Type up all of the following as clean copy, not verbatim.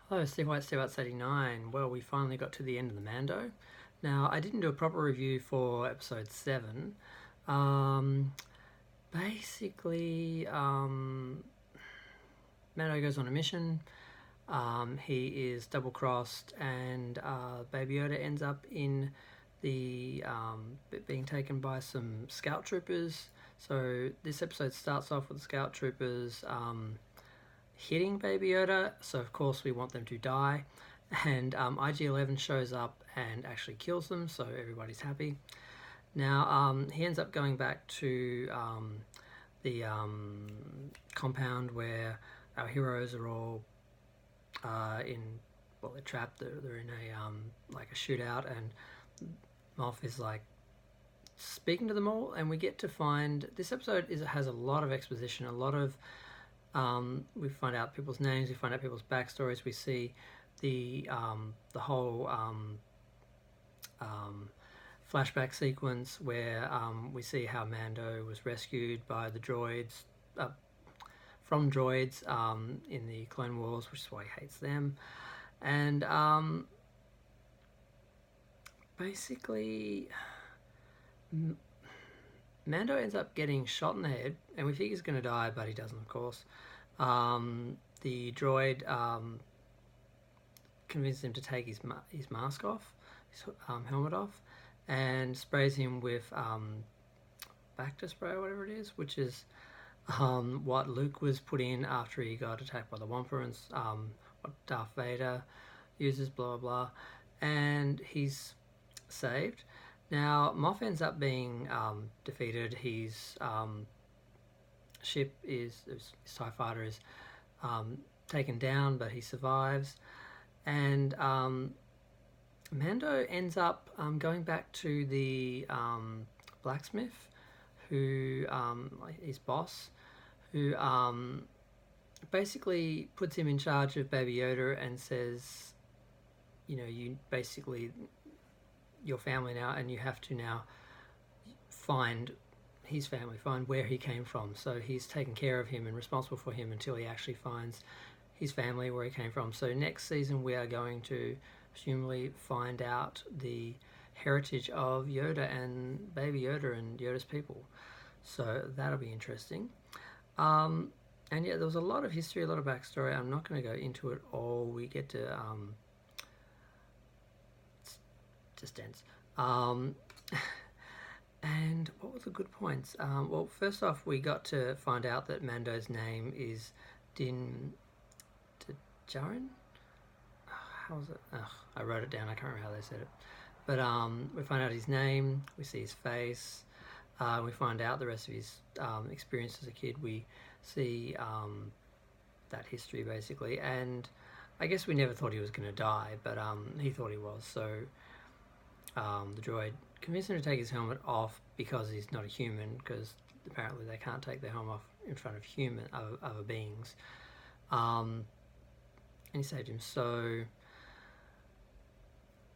Hello, Steve White, Steve White's 89. Well, we finally got to the end of the Mando. Now, I didn't do a proper review for episode 7. Um, basically, Mando goes on a mission. He is double crossed, and Baby Yoda ends up in the being taken by some scout troopers. So, this episode starts off with the scout troopers hitting Baby Yoda, so of course we want them to die. And IG-11 shows up and actually kills them, so everybody's happy. Now he ends up going back to the compound where our heroes are all in. Well, they're trapped. They're in a like a shootout, and Moff is like speaking to them all, and we get to find this episode has a lot of exposition, a lot of we find out people's names, we find out people's backstories, we see the whole flashback sequence where we see how Mando was rescued by the droids, from droids in the Clone Wars, which is why he hates them. And basically, Mando ends up getting shot in the head, and we think he's going to die, but he doesn't, of course. The droid convinces him to take his mask off, his helmet off, and sprays him with Bacta spray or whatever it is, which is what Luke was put in after he got attacked by the Wampa, and what Darth Vader uses, blah blah blah, and he's saved. Now Moff ends up being defeated. His ship his TIE fighter is taken down, but he survives. And Mando ends up going back to the blacksmith, who his boss, who basically puts him in charge of Baby Yoda and says, you basically your family now, and you have to now find his family, find where he came from. So he's taking care of him and responsible for him until he actually finds his family, where he came from. So next season we are going to presumably find out the heritage of Yoda and Baby Yoda and Yoda's people. So that'll be interesting. And yeah, there was a lot of history, a lot of backstory. I'm not going to go into it all. We get to just dense. And what were the good points? Well, first off, we got to find out that Mando's name is Din Djarin. How was it? I wrote it down. I can't remember how they said it. But we find out his name. We see his face. We find out the rest of his experience as a kid. We see that history basically, and I guess we never thought he was going to die, but he thought he was. So the droid convinced him to take his helmet off because he's not a human, because apparently they can't take their helmet off in front of other beings. And he saved him. So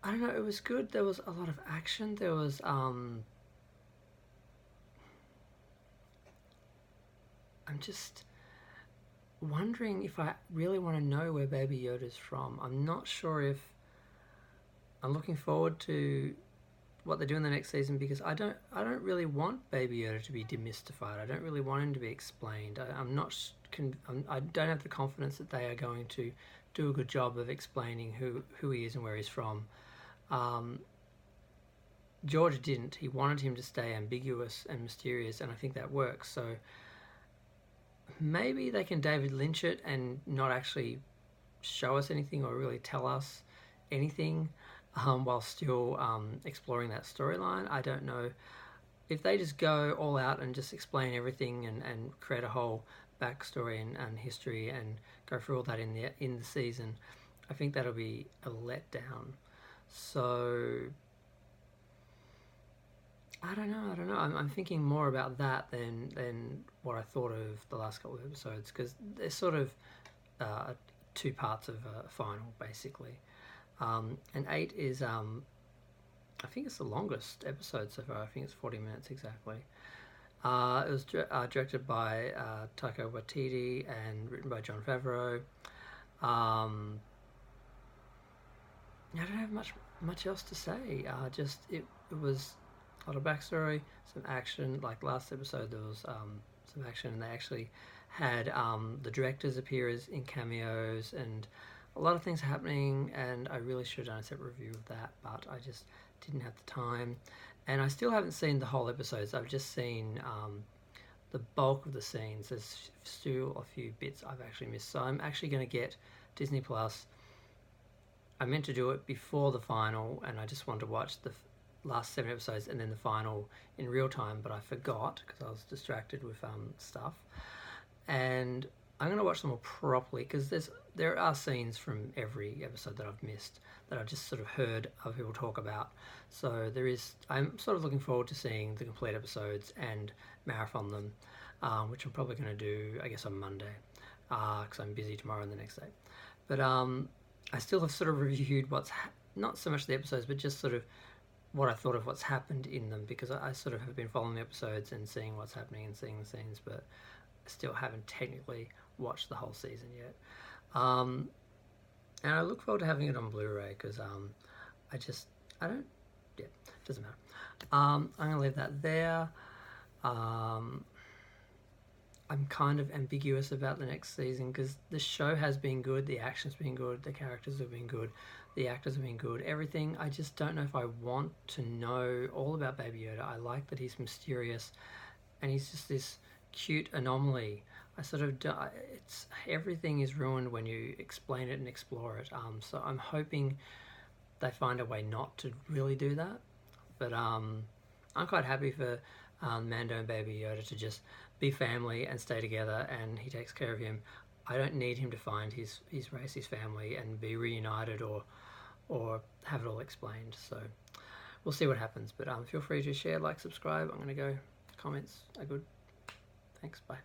I don't know, it was good. There was a lot of action. There was I'm just wondering if I really want to know where Baby Yoda's from. I'm not sure if I'm looking forward to what they do in the next season, because I don't really want Baby Yoda to be demystified. I don't really want him to be explained. I don't have the confidence that they are going to do a good job of explaining who he is and where he's from. George didn't. He wanted him to stay ambiguous and mysterious, and I think that works. So maybe they can David Lynch it and not actually show us anything or really tell us anything, while still exploring that storyline. I don't know. If they just go all out and just explain everything and create a whole backstory and history and go through all that in the season, I think that'll be a letdown. So I don't know. I'm thinking more about that than what I thought of the last couple of episodes, because they're sort of two parts of a final, basically. And 8 is, I think it's the longest episode so far. I think it's 40 minutes exactly. It was directed by Taika Waititi and written by Jon Favreau. I don't have much else to say. Just it was a lot of backstory, some action. Like last episode, there was some action, and they actually had the directors appear as in cameos, and a lot of things happening. And I really should have done a separate review of that, but I just didn't have the time. And I still haven't seen the whole episodes. I've just seen the bulk of the scenes. There's still a few bits I've actually missed. So I'm actually going to get Disney Plus. I meant to do it before the final, and I just wanted to watch the last 7 episodes and then the final in real time, but I forgot because I was distracted with stuff. And I'm going to watch them all properly because there are scenes from every episode that I've missed that I've just sort of heard other people talk about. So I'm sort of looking forward to seeing the complete episodes and marathon them, which I'm probably going to do, I guess, on Monday because I'm busy tomorrow and the next day. But I still have sort of reviewed not so much the episodes, but just sort of what I thought of what's happened in them, because I sort of have been following the episodes and seeing what's happening and seeing the scenes, but I still haven't technically watched the whole season yet. And I look forward to having it on Blu-ray because it doesn't matter. I'm going to leave that there. I'm kind of ambiguous about the next season because the show has been good, the action's been good, the characters have been good, the actors have been good, everything. I just don't know if I want to know all about Baby Yoda. I like that he's mysterious and he's just this cute anomaly. Everything is ruined when you explain it and explore it. So I'm hoping they find a way not to really do that. But I'm quite happy for Mando and Baby Yoda to just be family and stay together, and he takes care of him. I don't need him to find his race, his family, and be reunited or have it all explained. So we'll see what happens. But feel free to share, like, subscribe. I'm going to go. Comments are good. Thanks. Bye.